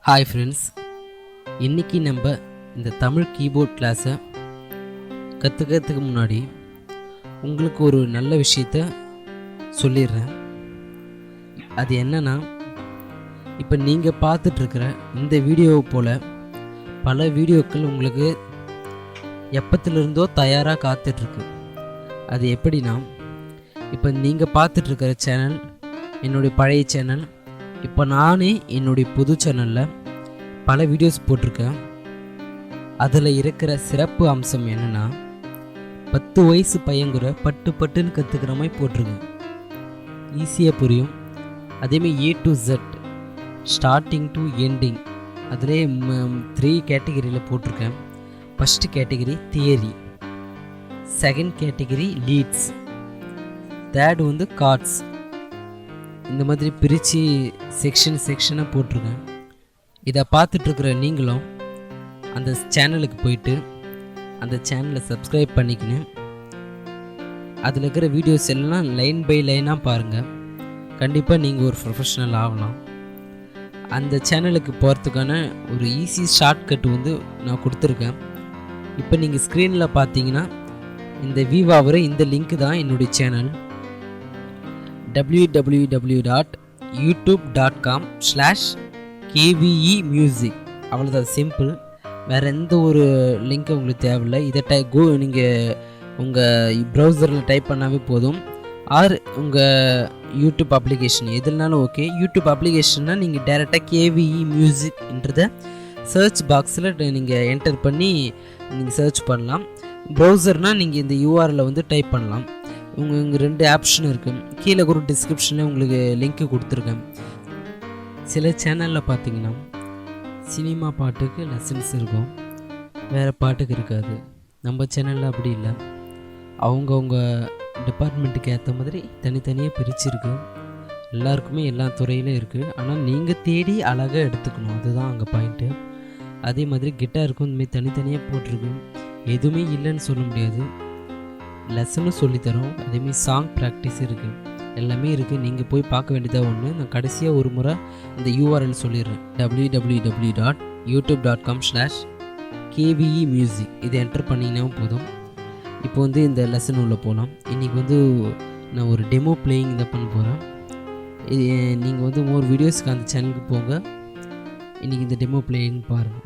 Hi friends, இன்றைக்கி நம்ம இந்த தமிழ் கீபோர்ட் கிளாஸை கற்றுக்கிறதுக்கு முன்னாடி உங்களுக்கு ஒரு நல்ல விஷயத்த சொல்லிடுறேன். அது என்னன்னா, இப்போ நீங்கள் பார்த்துட்ருக்கிற இந்த வீடியோவை போல் பல வீடியோக்கள் உங்களுக்கு எப்பத்திலிருந்தோ தயாராக காத்துட்ருக்கு. அது எப்படின்னா, இப்போ நீங்கள் பார்த்துட்ருக்கிற சேனல் என்னுடைய பழைய சேனல். இப்போ நானே என்னுடைய புது சேனலில் பல வீடியோஸ் போட்டிருக்கேன். அதில் இருக்கிற சிறப்பு அம்சம் என்னென்னா, 10 வயசு பையங்குற பட்டுன்னு கற்றுக்கிற மாதிரி போட்டிருக்கேன். ஈஸியாக புரியும். அதேமாதிரி A to Z, starting to ending, அதிலே 3 கேட்டகரியில் போட்டிருக்கேன். First category theory, second category leads, third வந்து கார்ட்ஸ். இந்த மாதிரி பிரித்து செக்ஷனாக போட்டிருக்கேன். இதை பார்த்துட்ருக்குற நீங்களும் அந்த சேனலுக்கு போயிட்டு அந்த சேனலை சப்ஸ்கிரைப் பண்ணிக்கின்னு அதில் இருக்கிற வீடியோஸ் எல்லாம் லைன் பை லைனாக பாருங்கள். கண்டிப்பாக நீங்கள் ஒரு ப்ரொஃபஷ்னல் ஆகலாம். அந்த சேனலுக்கு போகிறதுக்கான ஒரு ஈஸி ஷார்ட்கட் வந்து நான் கொடுத்துருக்கேன். இப்போ நீங்கள் ஸ்க்ரீனில் பார்த்தீங்கன்னா இந்த விவாவர இந்த லிங்க் தான் என்னுடைய சேனல். www.youtube.com/KVEmusic. அவ்வளோதான், சிம்பிள். வேறு எந்த ஒரு லிங்க்கும் உங்களுக்கு தேவையில்லை. இதை நீங்கள் உங்கள் ப்ரௌசரில் டைப் பண்ணாவே போதும். ஆர் உங்கள் யூடியூப் அப்ளிகேஷன் எதுனாலும் ஓகே. யூடியூப் அப்ளிகேஷன்னா நீங்கள் டைரெக்டாக KVE மியூசிக்ன்றதை சர்ச் பாக்ஸில் நீங்கள் என்டர் பண்ணி நீங்கள் சர்ச் பண்ணலாம். ப்ரௌசர்னால் நீங்கள் இந்த URL வந்து டைப் பண்ணலாம். உங்களுக்கு 2 ஆப்ஷன் இருக்குது. கீழே ஒரு டிஸ்கிரிப்ஷனில் உங்களுக்கு லிங்க்கு கொடுத்துருக்கேன். சில சேனலில் பார்த்தீங்கன்னா சினிமா பாட்டுக்கு லெசன்ஸ் இருக்கும், வேறு பாட்டுக்கு இருக்காது. நம்ம சேனலில் அப்படி இல்லை. அவங்கவுங்க டிபார்ட்மெண்ட்டுக்கு ஏற்ற மாதிரி தனித்தனியாக பிரிச்சுருக்கு. எல்லாருக்குமே எல்லா துறையிலும் இருக்குது. ஆனால் நீங்கள் தேடி அழகாக எடுத்துக்கணும், அதுதான் அங்கே பாயிண்ட்டு. அதே மாதிரி கிட்டாருக்கும் இந்தமாதிரி தனித்தனியாக போட்டிருக்கு. எதுவுமே இல்லைன்னு சொல்ல முடியாது. லெசனும் சொல்லித்தரோம். அதேமாதிரி சாங் ப்ராக்டிஸ் இருக்குது, எல்லாமே இருக்குது. நீங்கள் போய் பார்க்க வேண்டியதாக ஒன்று. நான் கடைசியாக ஒரு முறை இந்த URL சொல்லிடுறேன். www.youtube.com/KVEmusic. இதை என்டர் பண்ணிங்கன்னா போதும். இப்போ வந்து இந்த லெசன் உள்ளே போகலாம். இன்றைக்கி வந்து நான் ஒரு டெமோ பிளேயிங் இதை பண்ண போகிறேன். நீங்கள் வந்து மோர் வீடியோஸ்க்கு அந்த சேனலுக்கு போங்க. இன்றைக்கி இந்த டெமோ பிளேயிங் பாருங்கள்.